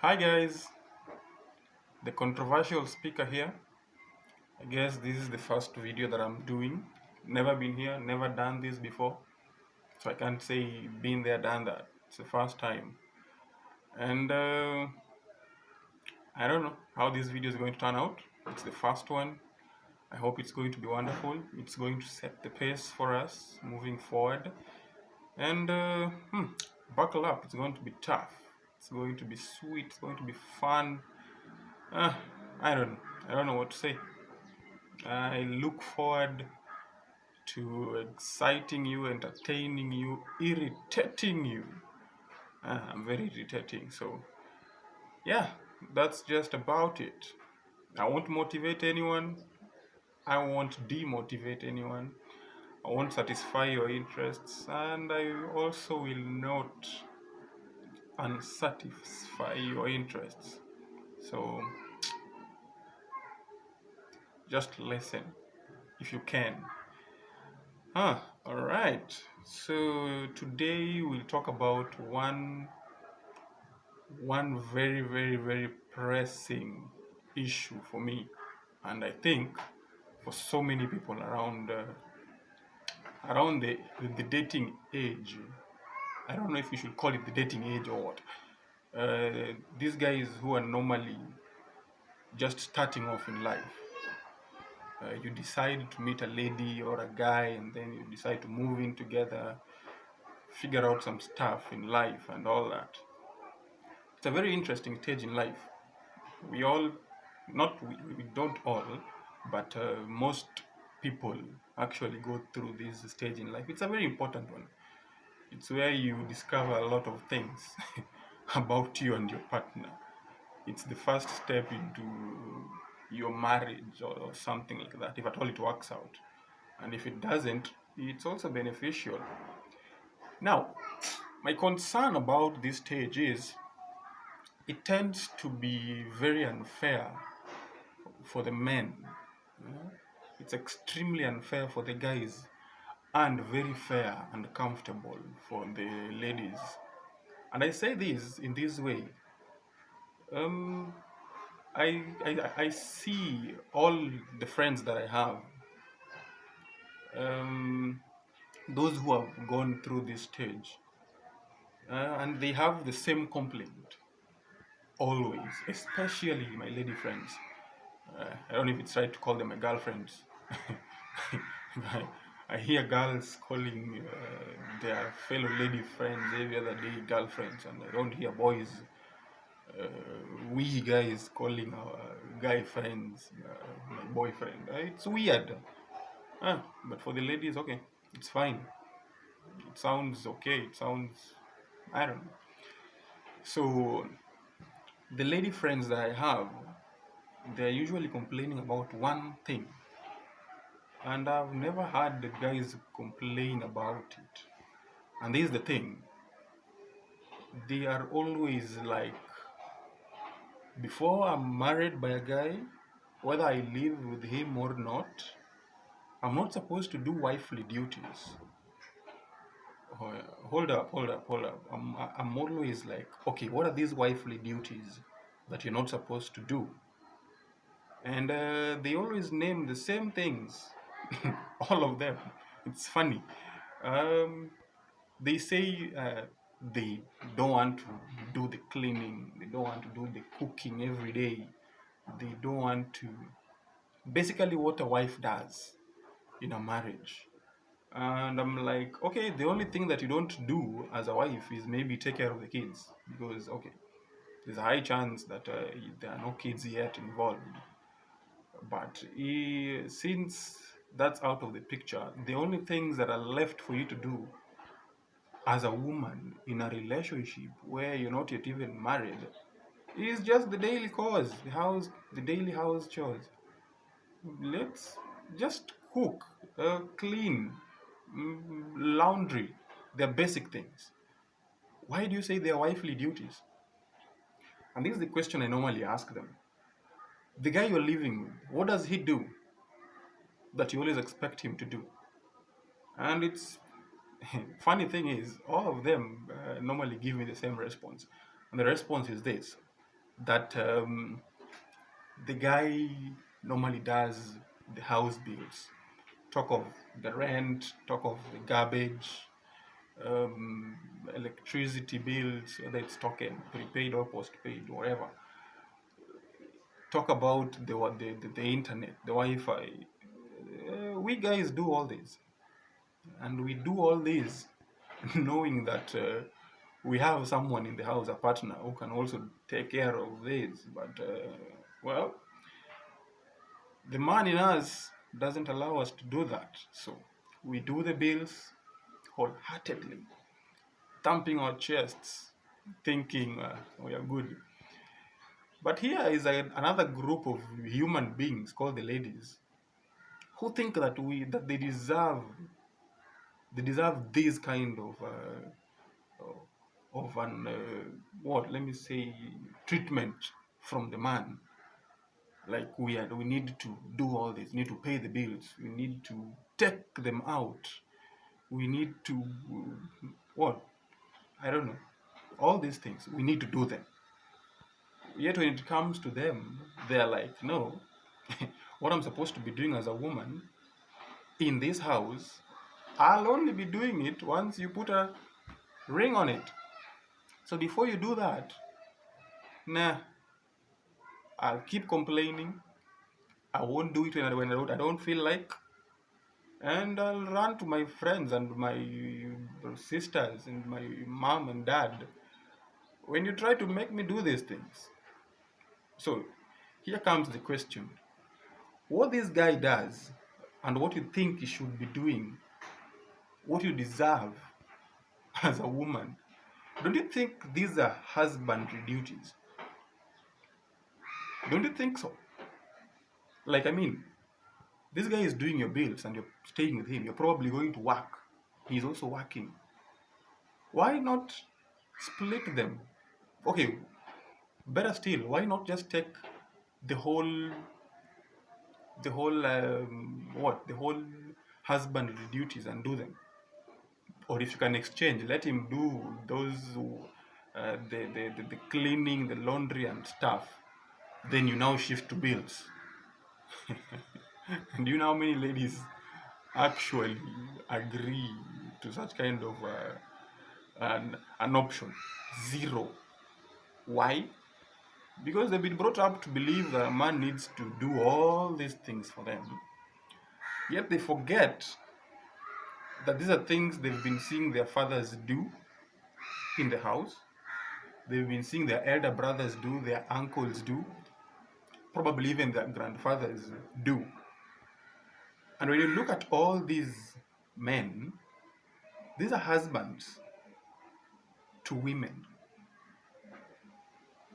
Hi guys, the controversial speaker here. I guess this is the first video that I'm doing. Never been here, never done this before. So I can't say been there, done that. It's the first time. And I don't know how this video is going to turn out. It's the first one. I hope it's going to be wonderful. It's going to set the pace for us moving forward. And buckle up, it's going to be tough. It's going to be sweet, it's going to be fun. Uh, I don't I don't know what to say. I look forward to exciting you, entertaining you, irritating you. I'm very irritating, so yeah, that's just about it. I won't motivate anyone, I won't demotivate anyone, I won't satisfy your interests, and I also will not unsatisfy your interests. So just listen if you can. All right. So today we'll talk about one very pressing issue for me, and I think for so many people around the dating age. I don't know if we should call it the dating age or what. These guys who are normally just starting off in life. You decide to meet a lady or a guy, and then you decide to move in together, figure out some stuff in life and all that. It's a very interesting stage in life. We all, not we don't all, but most people actually go through this stage in life. It's a very important one. It's where you discover a lot of things about you and your partner. It's the first step into your marriage or something like that, if at all it works out. And if it doesn't, it's also beneficial. Now, my concern about this stage is it tends to be very unfair for the men. It's extremely unfair for the guys and very fair and comfortable for the ladies. And I say this in this way. Um, I see all the friends that I have, um, those who have gone through this stage, and they have the same complaint always, especially my lady friends. I don't know if it's right to call them my girlfriends. I hear girls calling their fellow lady friends every other day girlfriends, and I don't hear boys, uh, we guys calling our guy friends my boyfriend. It's weird. But for the ladies, okay, it's fine. It sounds okay. It sounds, I don't know. So the lady friends that I have, they're usually complaining about one thing, and I've never heard the guys complain about it. And this is the thing, they are always like, before I'm married by a guy, whether I live with him or not, I'm not supposed to do wifely duties. Oh, yeah. Hold up. I'm always like, okay, what are these wifely duties that you're not supposed to do? And they always name the same things, all of them. It's funny. Um, they say they don't want to do the cleaning, they don't want to do the cooking every day, they don't want to, basically what a wife does in a marriage. And I'm like, okay, the only thing that you don't do as a wife is maybe take care of the kids, because okay, there's a high chance that there are no kids yet involved. But since that's out of the picture, the only things that are left for you to do as a woman in a relationship where you're not yet even married is just the daily chores, the daily house chores. Let's just cook, clean, laundry. They're basic things. Why do you say they're wifely duties? And this is the question I normally ask them. The guy you're living with, what does he do that you always expect him to do? And it's funny thing is, all of them normally give me the same response. And the response is this: that the guy normally does the house bills. Talk of the rent, talk of the garbage, um, electricity bills, whether it's token, prepaid or postpaid, whatever. Talk about the internet, the Wi-Fi. We guys do all this, and we do all this knowing that we have someone in the house, a partner, who can also take care of this. But well, the man in us doesn't allow us to do that. So we do the bills wholeheartedly, thumping our chests, thinking we are good. But here is another group of human beings called the ladies who think that they deserve this kind of an what let me say treatment from the man. Like we need to do all this, we need to pay the bills, we need to take them out, we need to what I don't know, all these things we need to do them. Yet when it comes to them, they're like, no, what I'm supposed to be doing as a woman in this house, I'll only be doing it once you put a ring on it. So before you do that, nah, I'll keep complaining. I won't do it when I don't feel like, and I'll run to my friends and my sisters and my mom and dad when you try to make me do these things. So here comes the question: what this guy does and what you think he should be doing, what you deserve as a woman, don't you think these are husbandry duties? Don't you think so? Like, I mean, this guy is doing your bills and you're staying with him. You're probably going to work. He's also working. Why not split them? Okay, better still, why not just take the whole, the whole husbandry duties and do them? Or if you can exchange, let him do those, the cleaning, the laundry and stuff. Then you now shift to bills. And you know how many ladies actually agree to such kind of an option? Zero. Why? Because they've been brought up to believe that a man needs to do all these things for them. Yet they forget that these are things they've been seeing their fathers do in the house. They've been seeing their elder brothers do, their uncles do, probably even their grandfathers do. And when you look at all these men, these are husbands to women.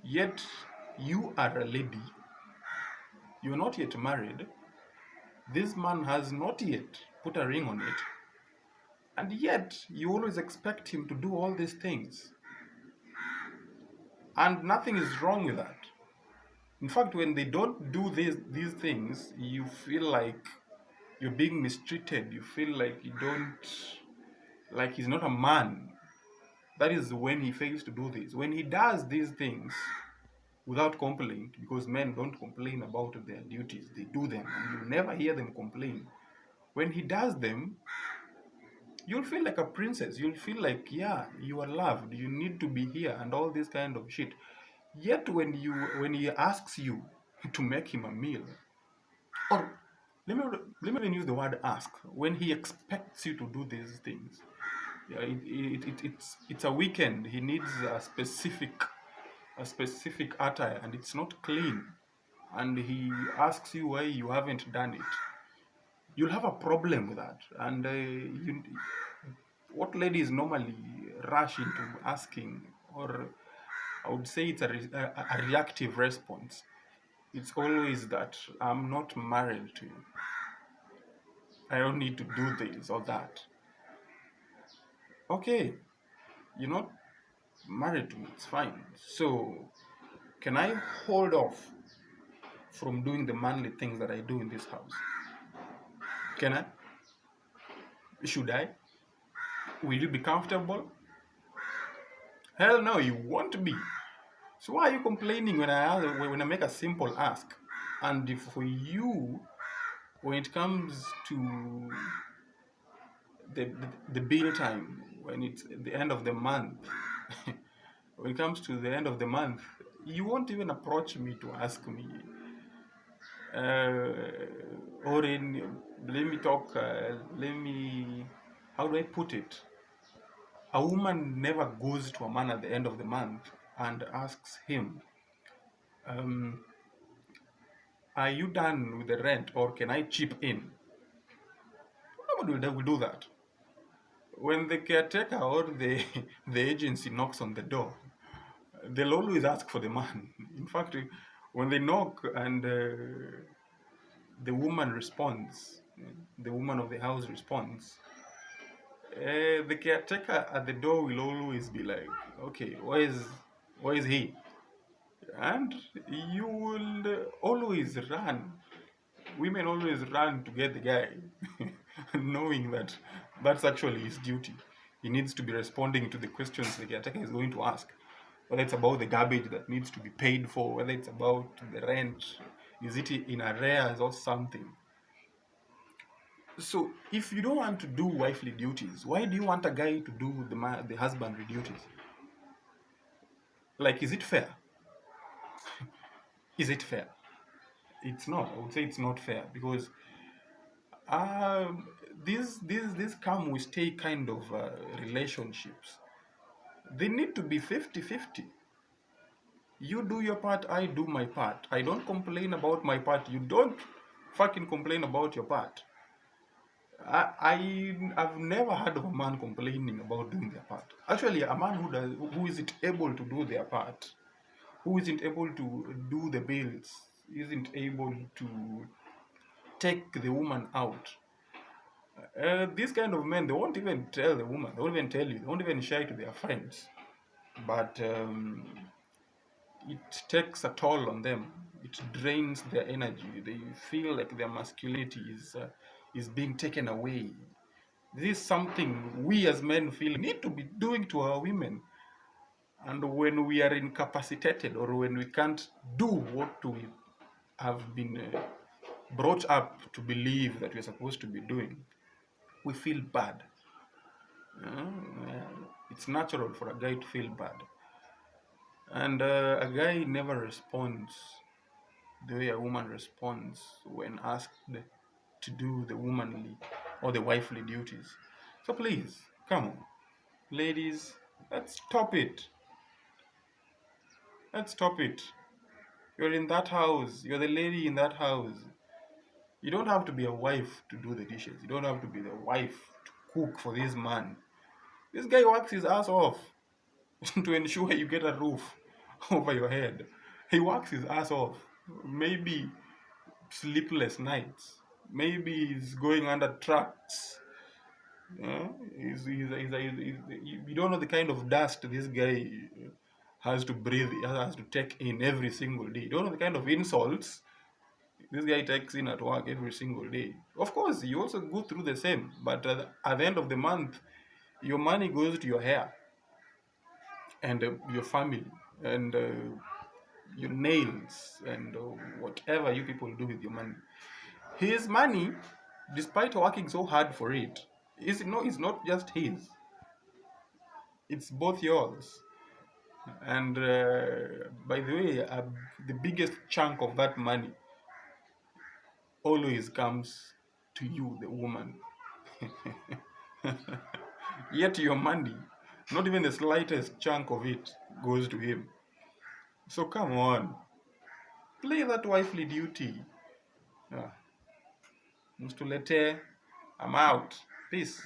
Yet you are a lady, you're not yet married, this man has not yet put a ring on it, and yet you always expect him to do all these things. And nothing is wrong with that. In fact, when they don't do these things, you feel like you're being mistreated. You feel like you don't, like he's not a man. That is when he fails to do this. When he does these things without complaint, because men don't complain about their duties, they do them, and you never hear them complain. When he does them, you'll feel like a princess. You'll feel like, yeah, you are loved. You need to be here, and all this kind of shit. Yet when he asks you to make him a meal, or let me even use the word ask. When he expects you to do these things, yeah, it's a weekend. He needs a specific attire, and it's not clean. And he asks you why you haven't done it. You'll have a problem with that. And what ladies normally rush into asking, or I would say it's a reactive response. It's always that I'm not married to you. I don't need to do this or that. Okay, you're not married to me, it's fine. So, can I hold off from doing the manly things that I do in this house? Can I? Should I? Will you be comfortable? Hell no, you won't be. So why are you complaining when I make a simple ask? And if for you, when it comes to the bill time, when it's the end of the month, when it comes to the end of the month, you won't even approach me to ask me, or in, let me talk, how do I put it? A woman never goes to a man at the end of the month and asks him, um, are you done with the rent or can I chip in? Nobody will do that. When the caretaker or the agency knocks on the door, they'll always ask for the man. In fact, when they knock and the woman responds, the woman of the house responds, the caretaker at the door will always be like, okay, where is he? And you will always run. Women always run to get the guy, knowing that that's actually his duty. He needs to be responding to the questions the caretaker is going to ask. Whether it's about the garbage that needs to be paid for, whether it's about the rent, is it in arrears or something. So if you don't want to do wifely duties, why do you want a guy to do the husbandry duties? Like, is it fair? Is it fair? It's not. I would say it's not fair because um, these come with stay kind of relationships. They need to be 50-50. You do your part, I do my part. I don't complain about my part. You don't fucking complain about your part. I've never heard of a man complaining about doing their part. Actually, a man who isn't able to do their part, who isn't able to do the bills, isn't able to take the woman out. These kind of men, they won't even tell the woman. They won't even tell you. They won't even share it to their friends. But it takes a toll on them. It drains their energy. They feel like their masculinity is being taken away. This is something we as men feel need to be doing to our women. And when we are incapacitated or when we can't do what we have been brought up to believe that we're supposed to be doing, we feel bad. It's natural for a guy to feel bad. And a guy never responds the way a woman responds when asked to do the womanly or the wifely duties. So please, come on, ladies, let's stop it. Let's stop it. You're in that house. You're the lady in that house. You don't have to be a wife to do the dishes. You don't have to be the wife to cook for this man. This guy works his ass off to ensure you get a roof over your head. He works his ass off. Maybe sleepless nights. Maybe he's going under trucks. You don't know the kind of dust this guy has to breathe, has to take in every single day. You don't know the kind of insults this guy takes in at work every single day. Of course, you also go through the same, but at the end of the month, your money goes to your hair and your family and your nails and whatever you people do with your money. His money, despite working so hard for it, is not just his. It's both yours. And by the way, the biggest chunk of that money always comes to you, the woman. Yet your money, not even the slightest chunk of it, goes to him. So come on, play that wifely duty. Mustulete, I'm out. Peace.